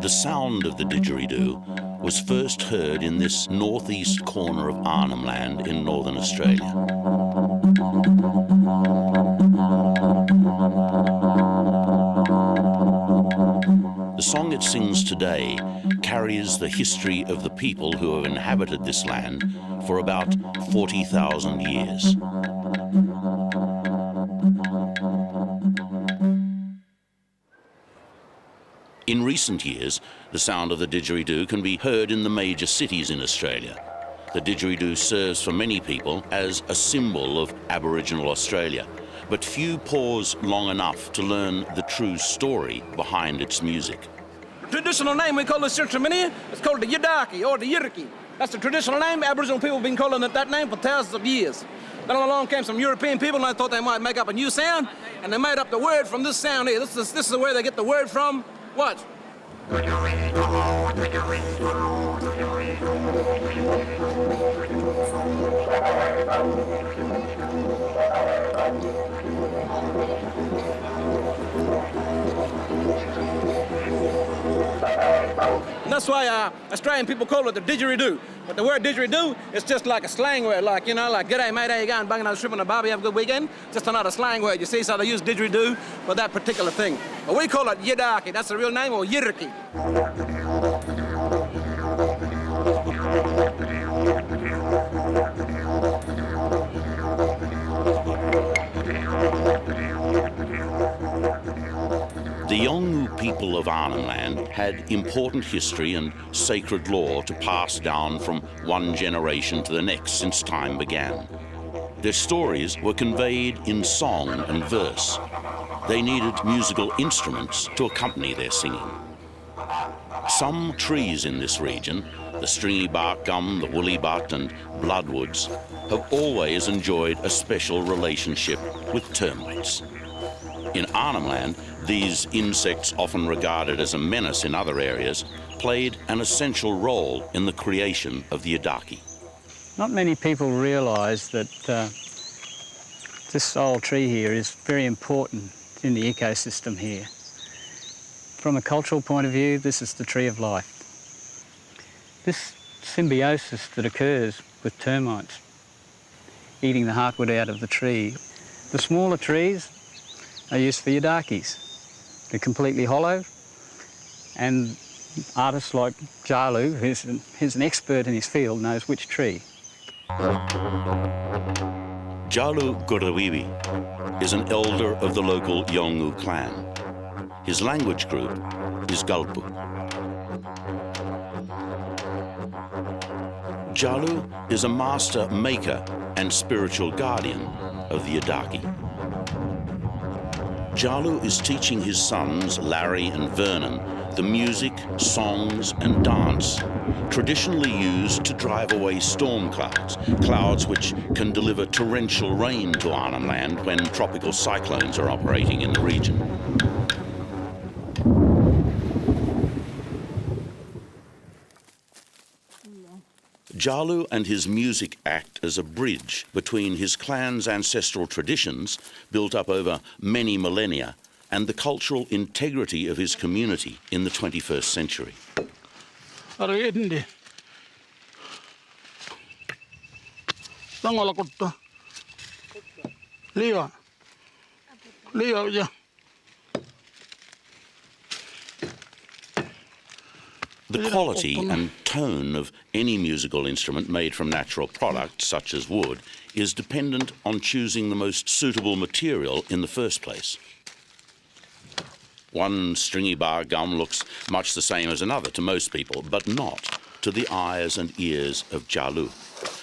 The sound of the didgeridoo was first heard in this northeast corner of Arnhem Land in northern Australia. The song it sings today carries the history of the people who have inhabited this land for about 40,000 years. In recent years, the sound of the didgeridoo can be heard in the major cities in Australia. The didgeridoo serves for many people as a symbol of Aboriginal Australia, but few pause long enough to learn the true story behind its music. The traditional name we call this instrument here is called the YIDAKI or the YIDAKI. That's the traditional name. Aboriginal people have been calling it that name for thousands of years. Then along came some European people and they thought they might make up a new sound, and they made up the word from this sound here. This is where they get the word from. Watch. And that's why Australian people call it the didgeridoo. But the word didgeridoo is just like a slang word, like, you know, like, g'day mate, how you going, banging on the strip on the barbie, have a good weekend. Just another slang word, you see, so they use didgeridoo for that particular thing. But we call it YIDAKI, that's the real name, or YIDAKI. The Yolngu people of Arnhem Land had important history and sacred lore to pass down from one generation to the next since time began. Their stories were conveyed in song and verse. They needed musical instruments to accompany their singing. Some trees in this region, the stringy bark gum, the woolly butt and bloodwoods, have always enjoyed a special relationship with termites. In Arnhem Land, these insects, often regarded as a menace in other areas, played an essential role in the creation of the YIDAKI. Not many people realise that this old tree here is very important in the ecosystem here. From a cultural point of view, this is the tree of life. This symbiosis that occurs with termites, eating the heartwood out of the tree. The smaller trees are used for YIDAKIs. They're completely hollow, and artists like Djalu, who's an expert in his field, knows which tree. Djalu Gurruwiwi is an elder of the local Yolngu clan. His language group is Gulpu. Djalu is a master maker and spiritual guardian of the YIDAKI. Djalu is teaching his sons, Larry and Vernon, the music, songs and dance traditionally used to drive away storm clouds, clouds which can deliver torrential rain to Arnhem Land when tropical cyclones are operating in the region. Djalu and his music act as a bridge between his clan's ancestral traditions, built up over many millennia, and the cultural integrity of his community in the 21st century. The quality and tone of any musical instrument made from natural products, such as wood, is dependent on choosing the most suitable material in the first place. One stringy bar gum looks much the same as another to most people, but not to the eyes and ears of Djalu,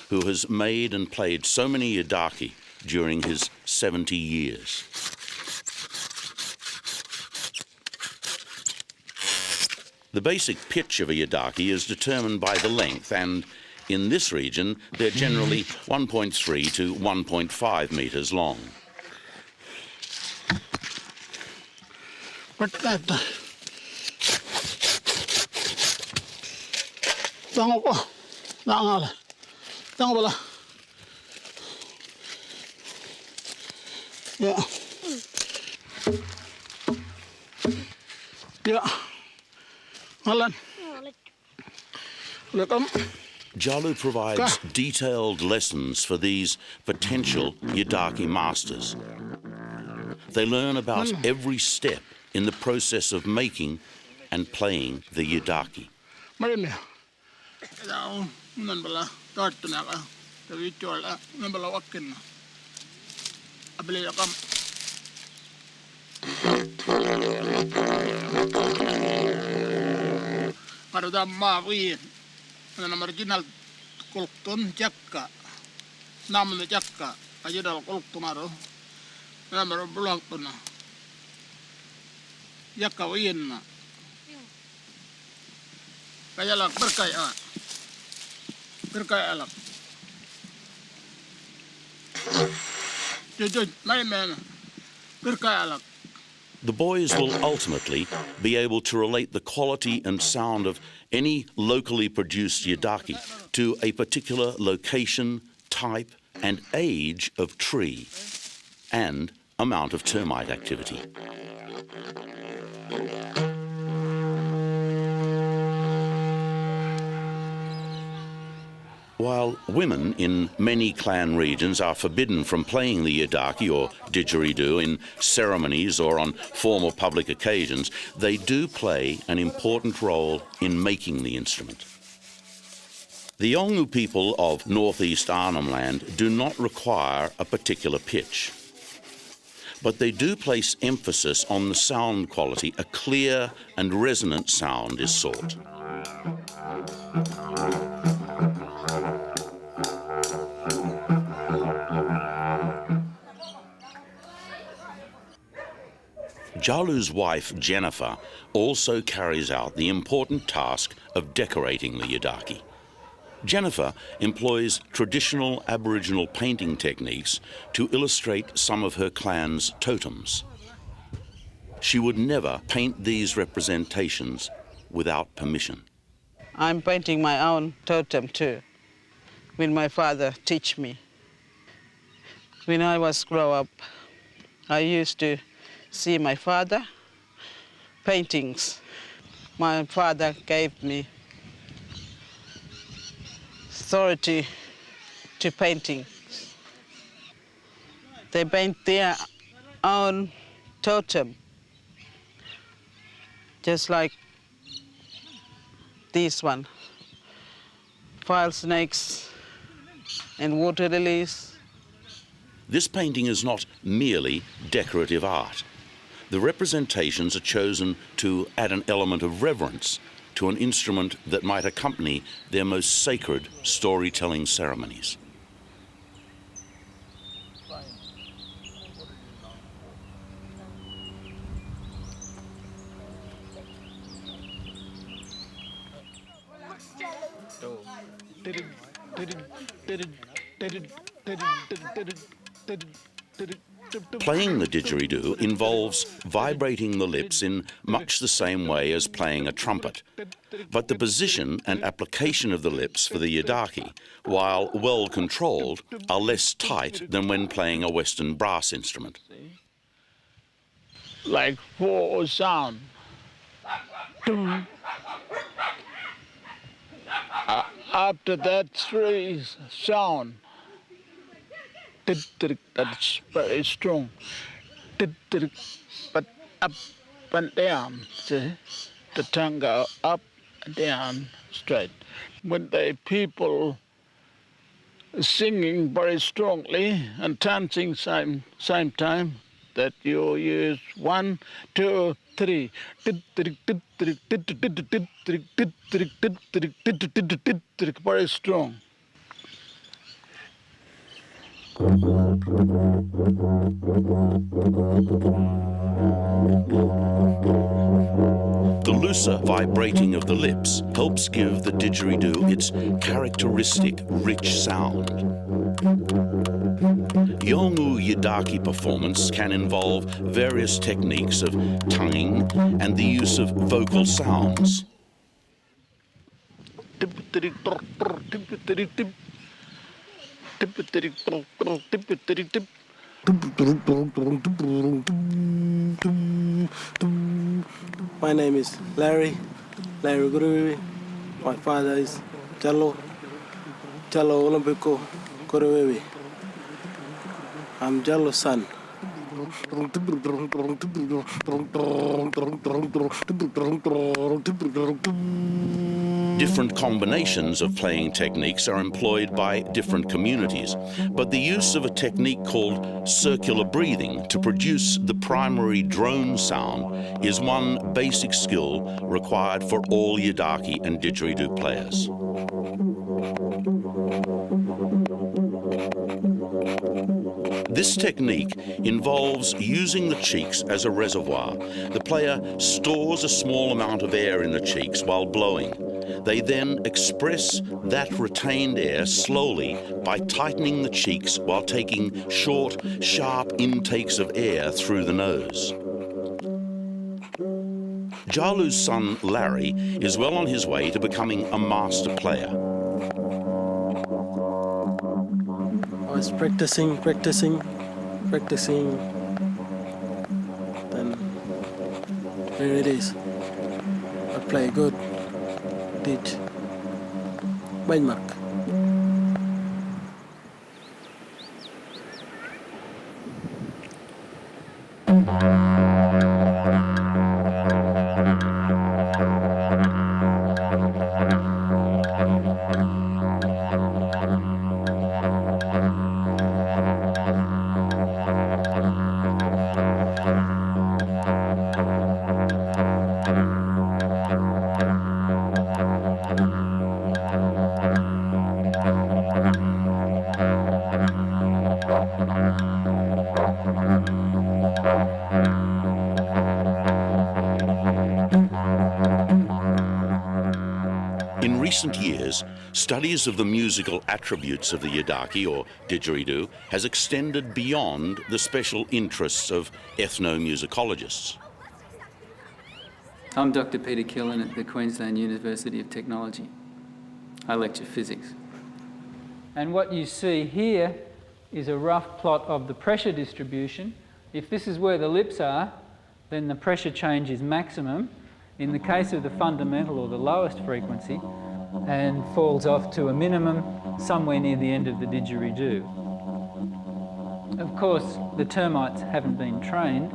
who has made and played so many YIDAKI during his 70 years. The basic pitch of a YIDAKI is determined by the length, and in this region, they're generally 1.3 to 1.5 metres long. Alan. Welcome. Djalu provides detailed lessons for these potential Yidaki masters. They learn about every step in the process of making and playing the Yidaki. Marine. Now, Nambala, Tartanaka, the ritual, Nambala Wakin. I believe I come. Paruda Mavi, an original Kultun Jakka, Nam the Jakka, a Yidal Kultumaro, number of Blankuna, Yakka Wien. Kaya lang, berkaya. Berkaya lang. Jujud, main, berkaya lang. The boys will ultimately be able to relate the quality and sound of any locally produced Yidaki to a particular location, type, and age of tree, and amount of termite activity. While women in many clan regions are forbidden from playing the Yidaki or Didgeridoo in ceremonies or on formal public occasions, they do play an important role in making the instrument. The Yolngu people of northeast Arnhem Land do not require a particular pitch, but they do place emphasis on the sound quality. A clear and resonant sound is sought. Djalu's wife, Jennifer, also carries out the important task of decorating the Yidaki. Jennifer employs traditional Aboriginal painting techniques to illustrate some of her clan's totems. She would never paint these representations without permission. I'm painting my own totem too, when my father teach me. When I was grow up, I used to see my father paintings. My father gave me authority to painting. They paint their own totem, just like this one. Fire snakes and water lilies. This painting is not merely decorative art. The representations are chosen to add an element of reverence to an instrument that might accompany their most sacred storytelling ceremonies. Playing the didgeridoo involves vibrating the lips in much the same way as playing a trumpet, but the position and application of the lips for the Yidaki, while well controlled, are less tight than when playing a Western brass instrument. Like 4 sound. After that 3 sound. That's very strong. But up and down, see? The tongue go up and down straight. When the people singing very strongly and dancing same time, that you use 1, 2, 3. Very strong. The looser vibrating of the lips helps give the didgeridoo its characteristic rich sound. Yolngu Yidaki performance can involve various techniques of tonguing and the use of vocal sounds. My name is Larry. Djalu Gurruwiwi. My father is Djalu Gurruwiwi. I'm Djalu's son. Different combinations of playing techniques are employed by different communities, but the use of a technique called circular breathing to produce the primary drone sound is one basic skill required for all Yidaki and Didgeridoo players. This technique involves using the cheeks as a reservoir. The player stores a small amount of air in the cheeks while blowing. They then express that retained air slowly by tightening the cheeks while taking short, sharp intakes of air through the nose. Djalu's son, Larry, is well on his way to becoming a master player. I was practicing, then here it is. I play good. Ditch. Benmark. In recent years, studies of the musical attributes of the Yidaki, or Didgeridoo, has extended beyond the special interests of ethnomusicologists. I'm Dr. Peter Killen at the Queensland University of Technology. I lecture physics. And what you see here is a rough plot of the pressure distribution. If this is where the lips are, then the pressure change is maximum in the case of the fundamental or the lowest frequency, and falls off to a minimum somewhere near the end of the didgeridoo. Of course, the termites haven't been trained,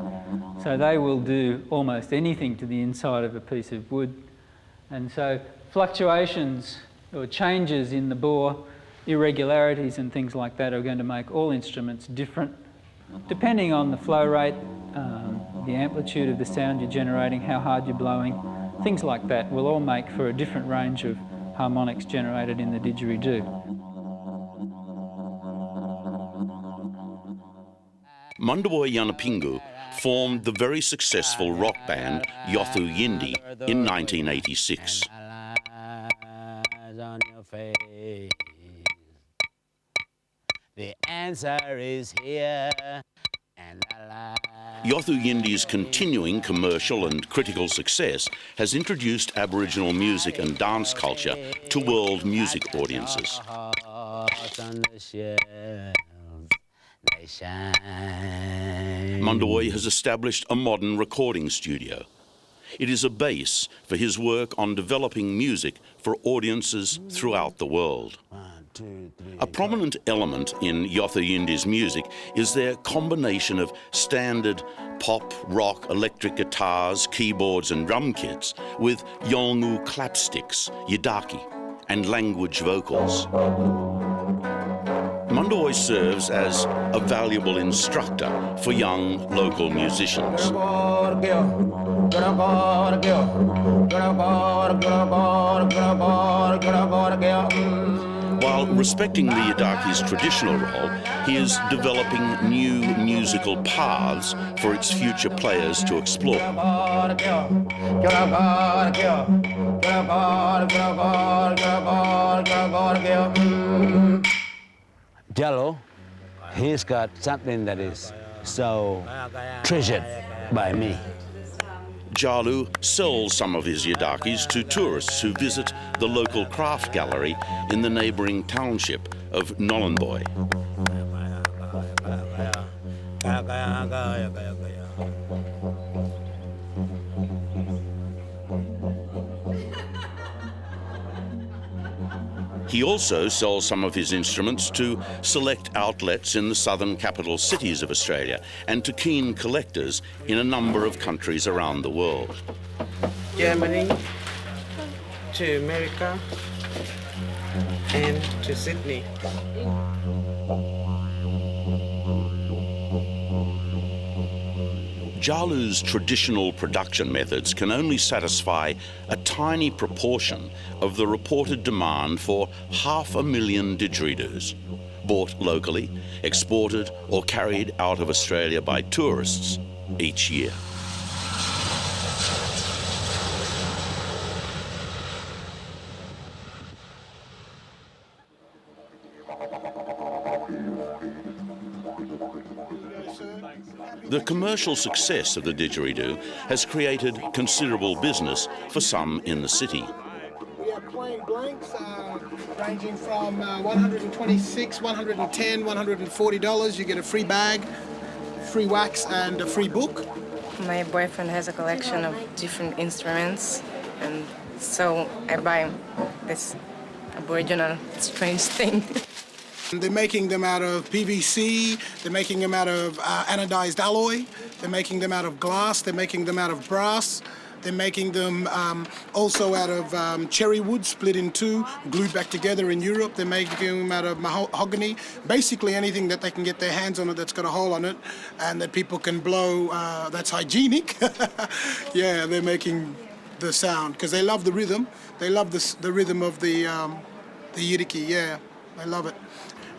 so they will do almost anything to the inside of a piece of wood. And so fluctuations or changes in the bore, irregularities and things like that are going to make all instruments different, depending on the flow rate, the amplitude of the sound you're generating, how hard you're blowing, things like that will all make for a different range of harmonics generated in the didgeridoo. Mundaboy Yanapingu formed the very successful rock band Yothu Yindi in 1986. The answer is here. Yothu Yindi's continuing commercial and critical success has introduced Aboriginal music and dance culture to world music audiences. Mundaboy has established a modern recording studio. It is a base for his work on developing music for audiences throughout the world. A prominent element in Yothu Yindi's music is their combination of standard pop, rock, electric guitars, keyboards and drum kits with Yolngu clapsticks, Yidaki and language vocals. Mundaboy serves as a valuable instructor for young local musicians. While respecting the Yidaki's traditional role, he is developing new musical paths for its future players to explore. Djalu, he's got something that is so treasured by me. Djalu sells some of his Yidakis to tourists who visit the local craft gallery in the neighbouring township of Nolanboy. He also sells some of his instruments to select outlets in the southern capital cities of Australia and to keen collectors in a number of countries around the world. Germany, to America, and to Sydney. Djalu's traditional production methods can only satisfy a tiny proportion of the reported demand for 500,000 didgeridoos, bought locally, exported or carried out of Australia by tourists each year. The commercial success of the didgeridoo has created considerable business for some in the city. We have plain blanks ranging from $126, $110, $140. You get a free bag, free wax, and a free book. My boyfriend has a collection of different instruments, and so I buy this Aboriginal strange thing. They're making them out of PVC, they're making them out of anodized alloy, they're making them out of glass, they're making them out of brass, they're making them also out of cherry wood split in two, glued back together in Europe. They're making them out of mahogany, basically anything that they can get their hands on it that's got a hole on it and that people can blow that's hygienic. Yeah, they're making the sound because they love the rhythm. They love the rhythm of the YIDAKI, yeah, they love it.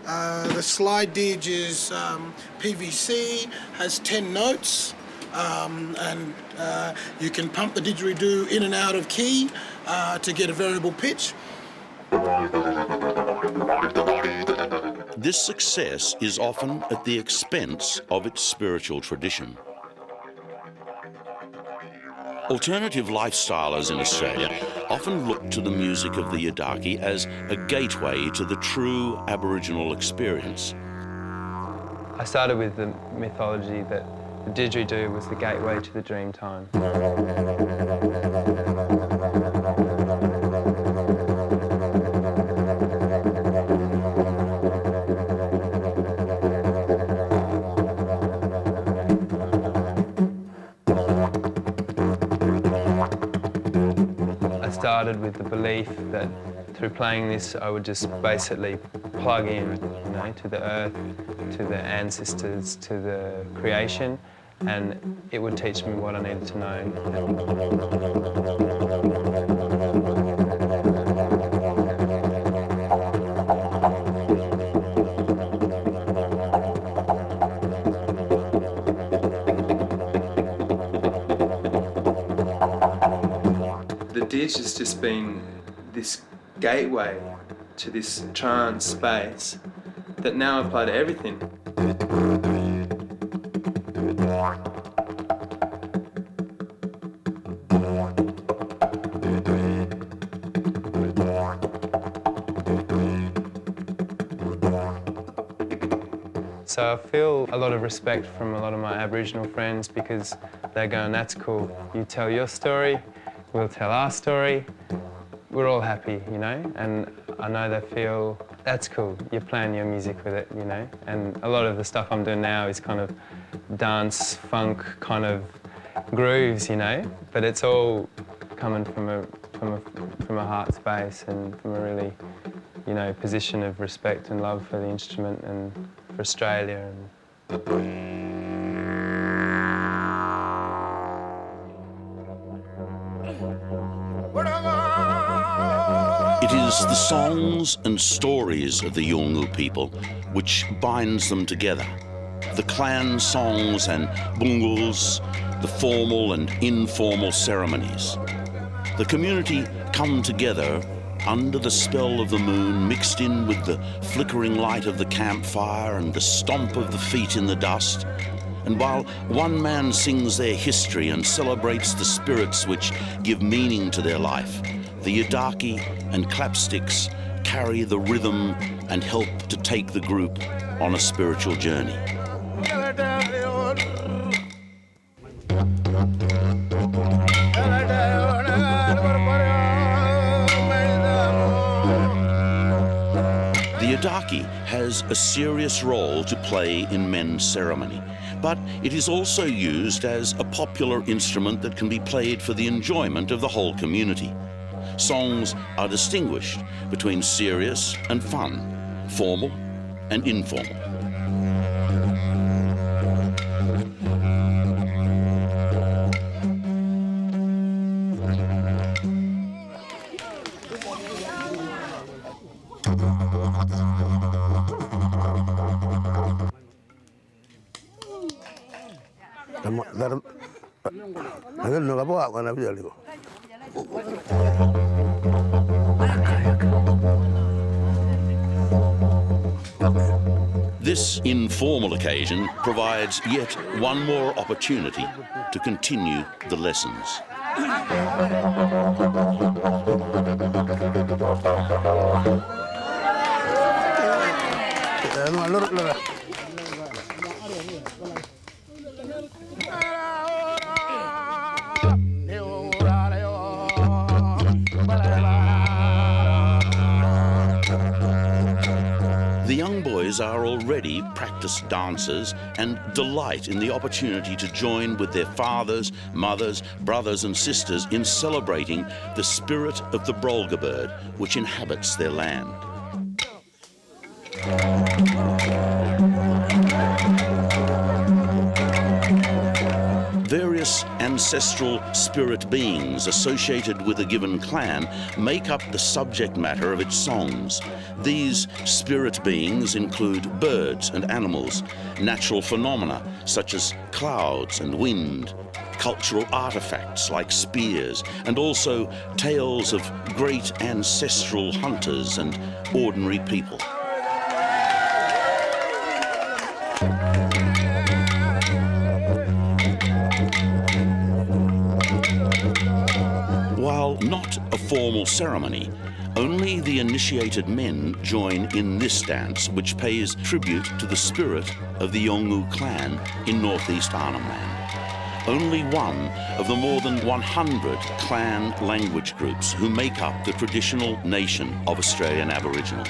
The slide didge is PVC, has 10 notes, and you can pump the didgeridoo in and out of key to get a variable pitch. This success is often at the expense of its spiritual tradition. Alternative lifestylers in Australia often look to the music of the Yidaki as a gateway to the true Aboriginal experience. I started with the mythology that the didgeridoo was the gateway to the dream time. I started with the belief that through playing this, I would just basically plug in, you know, to the earth, to the ancestors, to the creation, and it would teach me what I needed to know. The didge has just been this gateway to this trance space that now apply to everything. So I feel a lot of respect from a lot of my Aboriginal friends because they're going, that's cool, you tell your story, we'll tell our story. We're all happy, you know, and I know they feel, that's cool, you're playing your music with it, you know, and a lot of the stuff I'm doing now is kind of dance, funk kind of grooves, you know, but it's all coming from a heart space and from a really, you know, position of respect and love for the instrument and for Australia. It is the songs and stories of the Yolngu people which binds them together. The clan songs and bunguls, the formal and informal ceremonies. The community come together under the spell of the moon, mixed in with the flickering light of the campfire and the stomp of the feet in the dust. And while one man sings their history and celebrates the spirits which give meaning to their life, the Yidaki and clapsticks carry the rhythm and help to take the group on a spiritual journey. Yidaki has a serious role to play in men's ceremony, but it is also used as a popular instrument that can be played for the enjoyment of the whole community. Songs are distinguished between serious and fun, formal and informal. This informal occasion provides yet one more opportunity to continue the lessons. The young boys are already practiced dancers and delight in the opportunity to join with their fathers, mothers, brothers and sisters in celebrating the spirit of the Brolga bird which inhabits their land. Various ancestral spirit beings associated with a given clan make up the subject matter of its songs. These spirit beings include birds and animals, natural phenomena such as clouds and wind, cultural artifacts like spears, and also tales of great ancestral hunters and ordinary people. While not a formal ceremony, only the initiated men join in this dance, which pays tribute to the spirit of the Yolngu clan in northeast Arnhem Land. Only one of the more than 100 clan language groups who make up the traditional nation of Australian Aboriginals.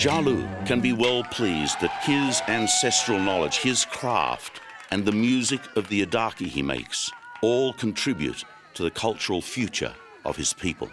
Djalu can be well pleased that his ancestral knowledge, his craft, and the music of the Yidaki he makes all contribute to the cultural future of his people.